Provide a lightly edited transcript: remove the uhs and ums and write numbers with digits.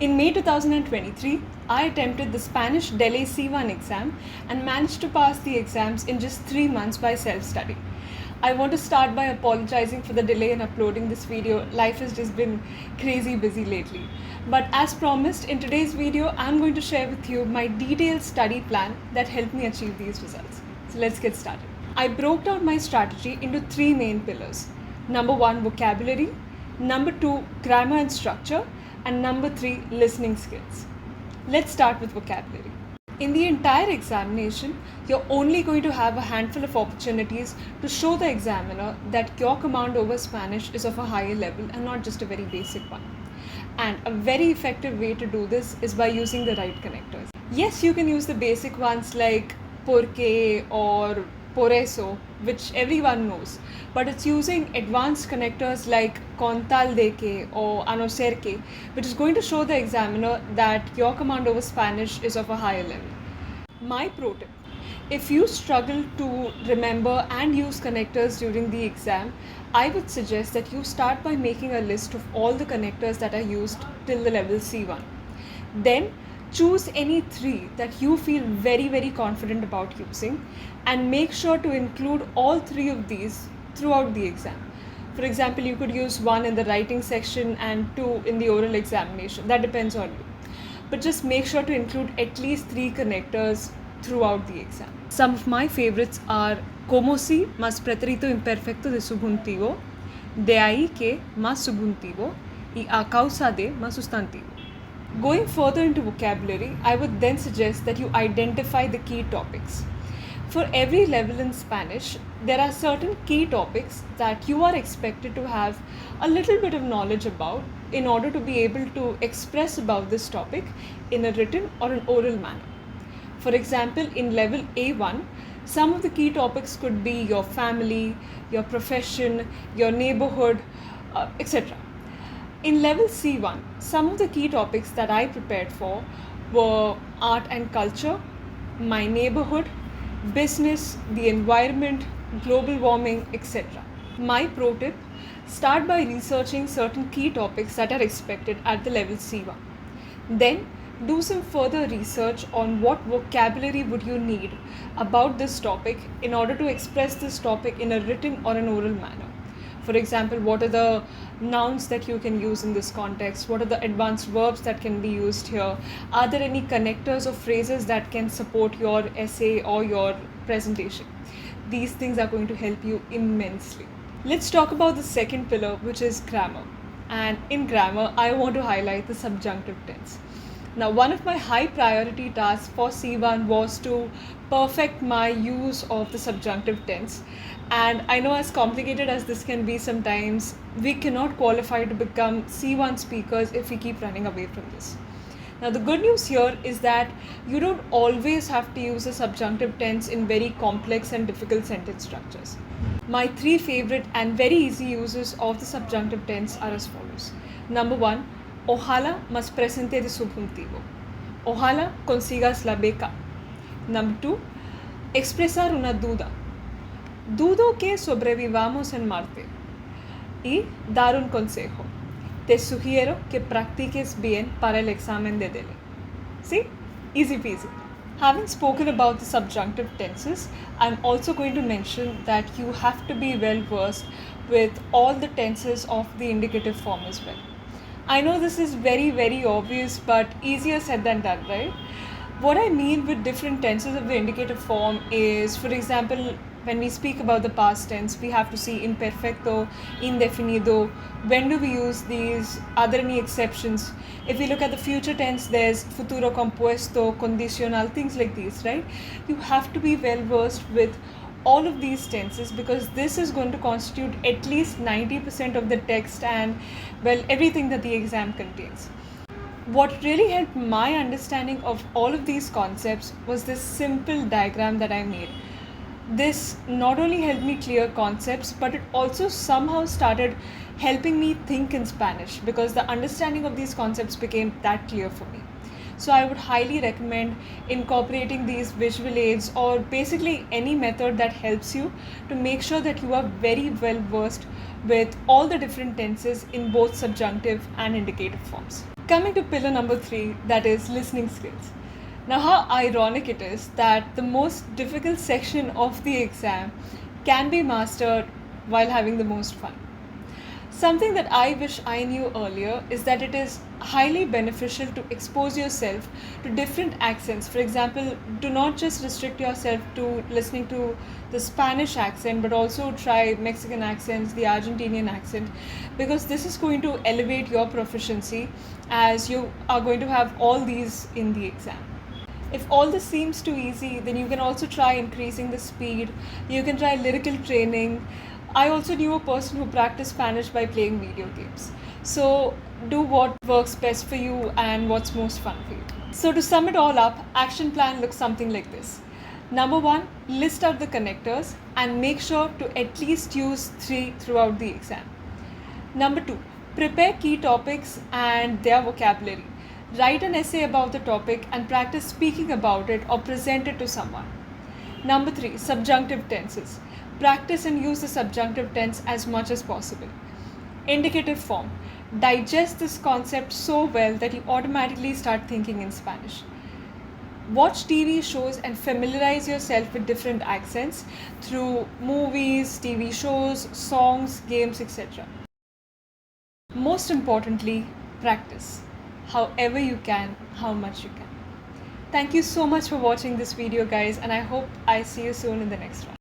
In May 2023, I attempted the Spanish DELE C1 exam and managed to pass the exams in just 3 months by self-study. I want to start by apologizing for the delay in uploading this video. Life has just been crazy busy lately. But as promised, in today's video, I'm going to share with you my detailed study plan that helped me achieve these results. So let's get started. I broke down my strategy into 3 main pillars. Number 1, vocabulary. Number 2, grammar and structure. And number 3, listening skills. Let's start with vocabulary. In the entire examination, you're only going to have a handful of opportunities to show the examiner that your command over Spanish is of a higher level and not just a very basic one. And a very effective way to do this is by using the right connectors. Yes, you can use the basic ones like porque or por eso, which everyone knows, but it's using advanced connectors like con tal de que or a no ser que, which is going to show the examiner that your command over Spanish is of a higher level. My pro tip: if you struggle to remember and use connectors during the exam, I would suggest that you start by making a list of all the connectors that are used till the level C1. Then choose any 3 that you feel very confident about using and make sure to include all 3 of these throughout the exam. For example, you could use 1 in the writing section and 2 in the oral examination. That depends on you. But just make sure to include at least 3 connectors throughout the exam. Some of my favorites are como si más pretérito imperfecto de subjuntivo, de ahí que más subjuntivo y a causa de más sustantivo. Going further into vocabulary, I would then suggest that you identify the key topics. For every level in Spanish, there are certain key topics that you are expected to have a little bit of knowledge about in order to be able to express about this topic in a written or an oral manner. For example, in level A1, some of the key topics could be your family, your profession, your neighborhood, etc. In level C1, some of the key topics that I prepared for were art and culture, my neighborhood, business, the environment, global warming, etc. My pro tip: start by researching certain key topics that are expected at the level C1. Then do some further research on what vocabulary would you need about this topic in order to express this topic in a written or an oral manner. For example, what are the nouns that you can use in this context? What are the advanced verbs that can be used here? Are there any connectors or phrases that can support your essay or your presentation? These things are going to help you immensely. Let's talk about the second pillar, which is grammar. And in grammar, I want to highlight the subjunctive tense. Now, one of my high priority tasks for C1 was to perfect my use of the subjunctive tense. And I know, as complicated as this can be sometimes, we cannot qualify to become C1 speakers if we keep running away from this. Now, the good news here is that you don't always have to use the subjunctive tense in very complex and difficult sentence structures. My 3 favorite and very easy uses of the subjunctive tense are as follows. Number 1, ojalá más presente de subjuntivo. Ojalá consigas la beca. Number 2, expresar una duda. Dudo que sobrevivamos en Marte. Y dar un consejo. Te sugiero que practiques bien para el examen de DELE. See? Easy peasy. Having spoken about the subjunctive tenses, I'm also going to mention that you have to be well versed with all the tenses of the indicative form as well. I know this is very obvious, but easier said than done, right? What I mean with different tenses of the indicative form is, for example, when we speak about the past tense, we have to see imperfecto, indefinido. When do we use these? Are there any exceptions? If we look at the future tense, there's futuro compuesto, condicional, things like these, right? You have to be well versed with all of these tenses because this is going to constitute at least 90% of the text and, well, everything that the exam contains. What really helped my understanding of all of these concepts was this simple diagram that I made. This not only helped me clear concepts, but it also somehow started helping me think in Spanish because the understanding of these concepts became that clear for me. So I would highly recommend incorporating these visual aids or basically any method that helps you to make sure that you are very well versed with all the different tenses in both subjunctive and indicative forms. Coming to pillar number 3, that is listening skills. Now, how ironic it is that the most difficult section of the exam can be mastered while having the most fun. Something that I wish I knew earlier is that it is highly beneficial to expose yourself to different accents. For example, do not just restrict yourself to listening to the Spanish accent, but also try Mexican accents, the Argentinian accent, because this is going to elevate your proficiency as you are going to have all these in the exam. If all this seems too easy, then you can also try increasing the speed. You can try lyrical training. I also knew a person who practiced Spanish by playing video games. So do what works best for you and what's most fun for you. So to sum it all up, action plan looks something like this. Number 1, list out the connectors and make sure to at least use 3 throughout the exam. Number 2, prepare key topics and their vocabulary. Write an essay about the topic and practice speaking about it or present it to someone. Number 3, subjunctive tenses. Practice and use the subjunctive tense as much as possible. Indicative form. Digest this concept so well that you automatically start thinking in Spanish. Watch TV shows and familiarize yourself with different accents through movies, TV shows, songs, games, etc. Most importantly, practice. However you can, how much you can. Thank you so much for watching this video, guys, and I hope I see you soon in the next one.